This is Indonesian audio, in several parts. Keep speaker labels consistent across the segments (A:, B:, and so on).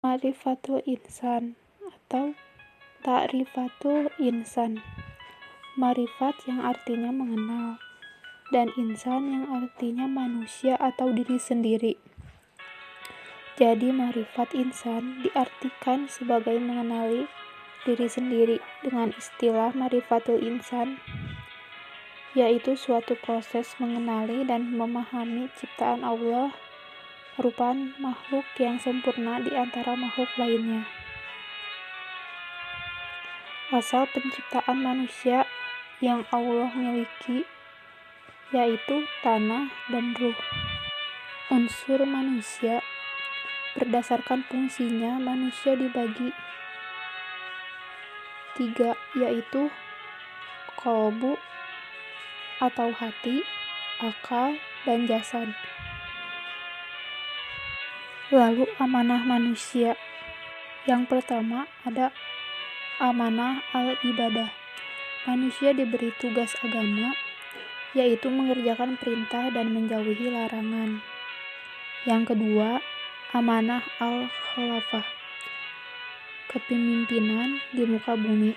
A: Ma'rifatul insan atau ta'rifatul insan. Ma'rifat yang artinya mengenal, dan insan yang artinya manusia atau diri sendiri. Jadi ma'rifat insan diartikan sebagai mengenali diri sendiri dengan istilah ma'rifatul insan, yaitu suatu proses mengenali dan memahami ciptaan Allah merupakan makhluk yang sempurna di antara makhluk lainnya. Asal penciptaan manusia yang Allah miliki yaitu tanah dan ruh. Unsur manusia berdasarkan fungsinya manusia dibagi 3, yaitu qalbu atau hati, akal, dan jasad. Lalu amanah manusia. Yang pertama ada amanah al-ibadah. Manusia diberi tugas agama, yaitu mengerjakan perintah dan menjauhi larangan. Yang kedua, amanah al-khalafah. Kepemimpinan di muka bumi,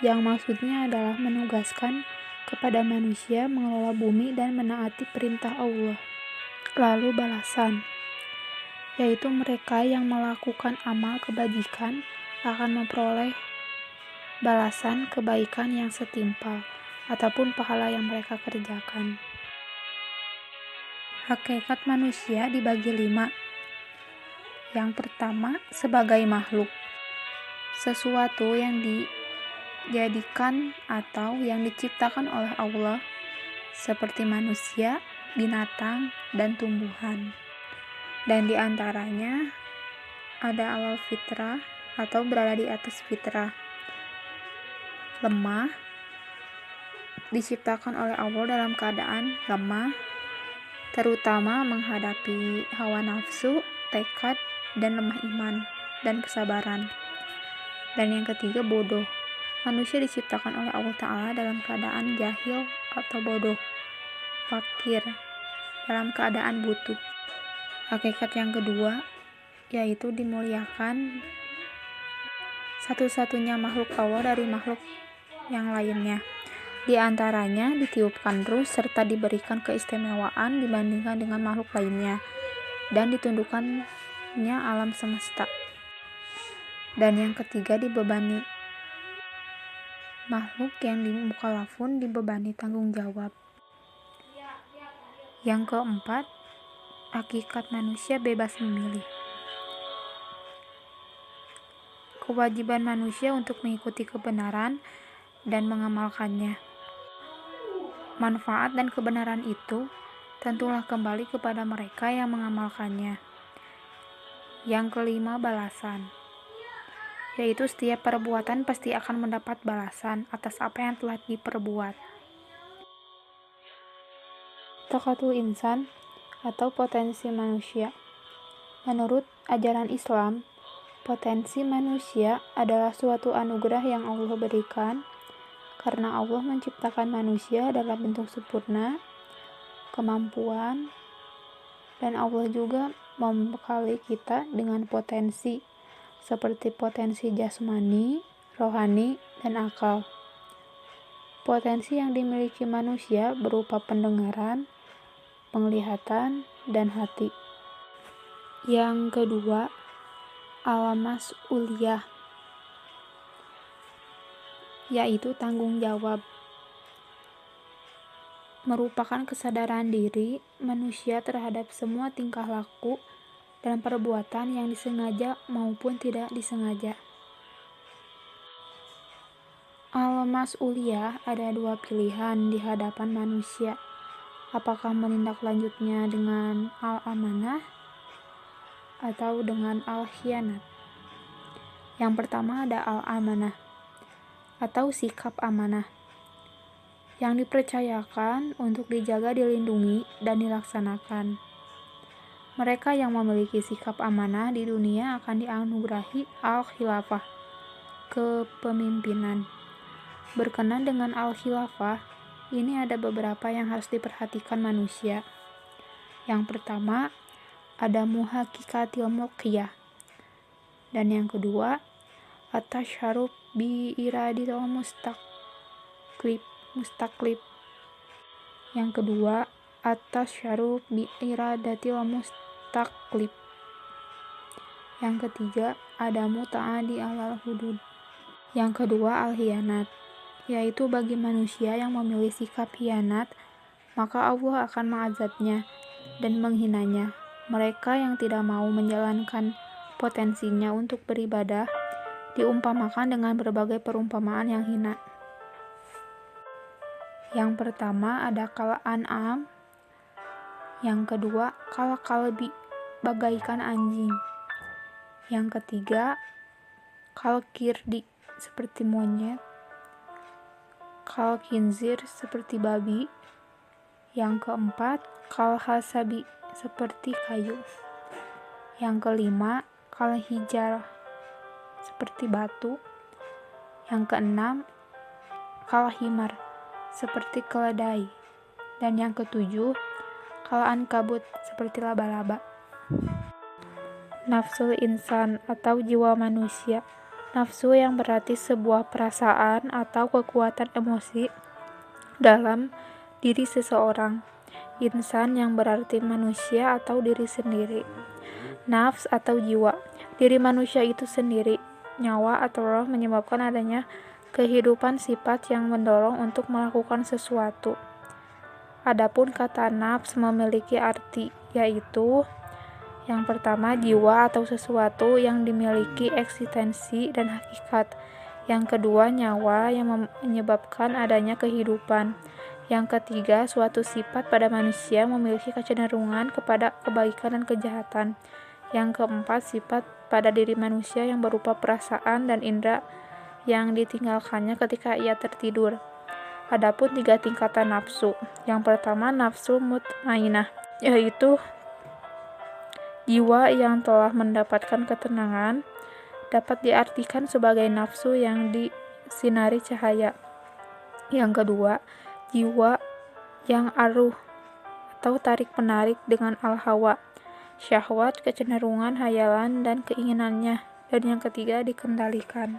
A: yang maksudnya adalah menugaskan kepada manusia mengelola bumi dan menaati perintah Allah. Lalu balasan, yaitu mereka yang melakukan amal kebajikan akan memperoleh balasan kebaikan yang setimpal ataupun pahala yang mereka kerjakan. Hakikat manusia dibagi 5. Yang pertama, sebagai makhluk, sesuatu yang dijadikan atau yang diciptakan oleh Allah, seperti manusia, binatang, dan tumbuhan. Dan di antaranya ada alal fitrah atau berada di atas fitrah. Lemah, diciptakan oleh Allah dalam keadaan lemah, terutama menghadapi hawa nafsu, tekad, dan lemah iman dan kesabaran. Dan yang ketiga, bodoh. Manusia diciptakan oleh Allah Ta'ala dalam keadaan jahil atau bodoh, fakir, dalam keadaan butuh. Hakikat yang kedua, yaitu dimuliakan satu-satunya makhluk Allah dari makhluk yang lainnya. Di antaranya ditiupkan ruh serta diberikan keistimewaan dibandingkan dengan makhluk lainnya, dan ditundukkannya alam semesta. Dan yang ketiga, dibebani. Makhluk yang mukallafun dibebani tanggung jawab. Yang keempat, hakikat manusia bebas memilih. Kewajiban manusia untuk mengikuti kebenaran dan mengamalkannya. Manfaat dan kebenaran itu tentulah kembali kepada mereka yang mengamalkannya. Yang kelima, balasan, yaitu setiap perbuatan pasti akan mendapat balasan atas apa yang telah diperbuat. Taqatul insan atau potensi manusia. Menurut ajaran Islam, potensi manusia adalah suatu anugerah yang Allah berikan karena Allah menciptakan manusia dalam bentuk sempurna, kemampuan, dan Allah juga membekali kita dengan potensi seperti potensi jasmani, rohani, dan akal. Potensi yang dimiliki manusia berupa pendengaran, penglihatan, dan hati. Yang kedua, al-mas'uliyah, yaitu tanggung jawab. Merupakan kesadaran diri manusia terhadap semua tingkah laku dan perbuatan yang disengaja maupun tidak disengaja. Al-mas'uliyah ada 2 pilihan di hadapan manusia. Apakah menindaklanjutnya dengan al-amanah atau dengan al-khianat. Yang pertama ada al-amanah atau sikap amanah, yang dipercayakan untuk dijaga, dilindungi, dan dilaksanakan. Mereka yang memiliki sikap amanah di dunia akan dianugerahi al-khilafah, kepemimpinan. Berkenan dengan al-khilafah, ini ada beberapa yang harus diperhatikan manusia. Yang pertama, ada muhaqqiqatil mulkiyah, Dan yang kedua, at-tasharruf bi iradatil mustaklif. Yang kedua, at-tasharruf bi iradatil mustaklif. Yang ketiga, adamu ta'adi alal hudud. Yang kedua, al-hiyanat, yaitu bagi manusia yang memilih sikap hianat, maka Allah akan mengazabnya dan menghinanya. Mereka yang tidak mau menjalankan potensinya untuk beribadah diumpamakan dengan berbagai perumpamaan yang hina. Yang pertama ada kal an'am, yang kedua kal kalbi, bagaikan anjing. Yang ketiga kal kirdi, seperti monyet. Kal khinzir, seperti babi. Yang keempat kal hasabi, seperti kayu. Yang kelima kal hijarah, seperti batu. Yang keenam kal himar, seperti keledai. Dan yang ketujuh kal ankabut, seperti laba-laba. Nafsul insan atau jiwa manusia. Nafsu yang berarti sebuah perasaan atau kekuatan emosi dalam diri seseorang. Insan yang berarti manusia atau diri sendiri. Nafs atau jiwa, diri manusia itu sendiri. Nyawa atau roh menyebabkan adanya kehidupan sifat yang mendorong untuk melakukan sesuatu. Adapun kata nafs memiliki arti, yaitu yang pertama jiwa atau sesuatu yang dimiliki eksistensi dan hakikat. Yang kedua nyawa yang menyebabkan adanya kehidupan. Yang ketiga suatu sifat pada manusia memiliki kecenderungan kepada kebaikan dan kejahatan. Yang keempat sifat pada diri manusia yang berupa perasaan dan indera yang ditinggalkannya ketika ia tertidur. Adapun 3 tingkatan nafsu. Yang pertama nafsu mutmainah, yaitu jiwa yang telah mendapatkan ketenangan, dapat diartikan sebagai nafsu yang disinari cahaya. Yang kedua, jiwa yang aruh atau tarik-menarik dengan al-hawa, syahwat, kecenderungan, hayalan, dan keinginannya. Dan yang ketiga, dikendalikan.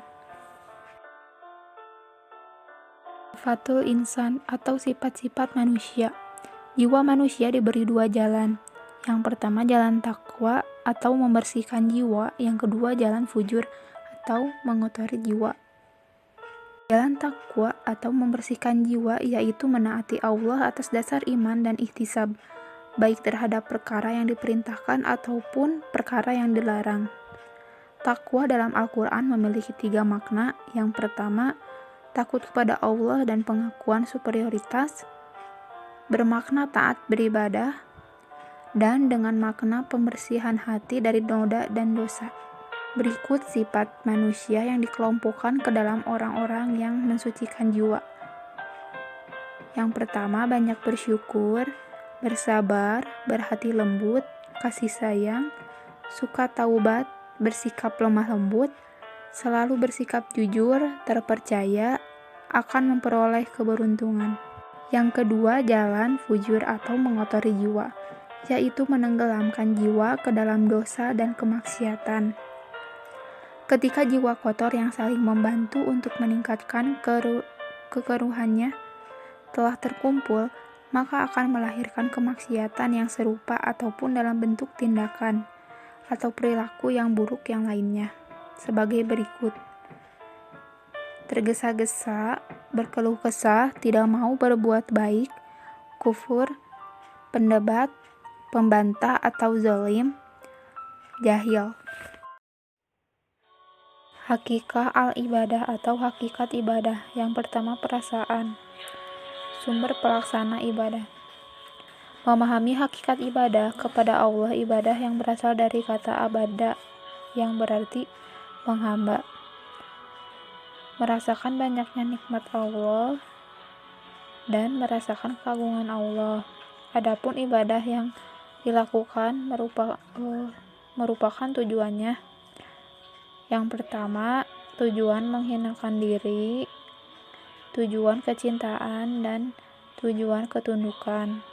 A: Sifatul insan atau sifat-sifat manusia. Jiwa manusia diberi 2 jalan. Yang pertama jalan takwa atau membersihkan jiwa, yang kedua jalan fujur atau mengotori jiwa. Jalan takwa atau membersihkan jiwa yaitu menaati Allah atas dasar iman dan ihtisab, baik terhadap perkara yang diperintahkan ataupun perkara yang dilarang. Takwa dalam Al-Quran memiliki 3 makna. Yang pertama, takut kepada Allah dan pengakuan superioritas, bermakna taat beribadah, dan dengan makna pembersihan hati dari noda dan dosa. Berikut sifat manusia yang dikelompokkan ke dalam orang-orang yang mensucikan jiwa. Yang pertama, banyak bersyukur, bersabar, berhati lembut, kasih sayang, suka taubat, bersikap lemah lembut, selalu bersikap jujur, terpercaya, akan memperoleh keberuntungan. Yang kedua, jalan fujur atau mengotori jiwa, yaitu menenggelamkan jiwa ke dalam dosa dan kemaksiatan. Ketika jiwa kotor yang saling membantu untuk meningkatkan kekeruhannya telah terkumpul, maka akan melahirkan kemaksiatan yang serupa ataupun dalam bentuk tindakan atau perilaku yang buruk yang lainnya. Sebagai berikut: tergesa-gesa, berkeluh kesah, tidak mau berbuat baik, kufur, pendebat, pembantah atau zalim, jahil. Hakikah al-ibadah atau hakikat ibadah. Yang pertama, perasaan. Sumber pelaksana ibadah. Memahami hakikat ibadah kepada Allah, ibadah yang berasal dari kata abada, yang berarti menghamba. Merasakan banyaknya nikmat Allah dan merasakan keagungan Allah. Adapun ibadah yang dilakukan merupakan tujuannya. Yang pertama, tujuan menghinakan diri, tujuan kecintaan, dan tujuan ketundukan.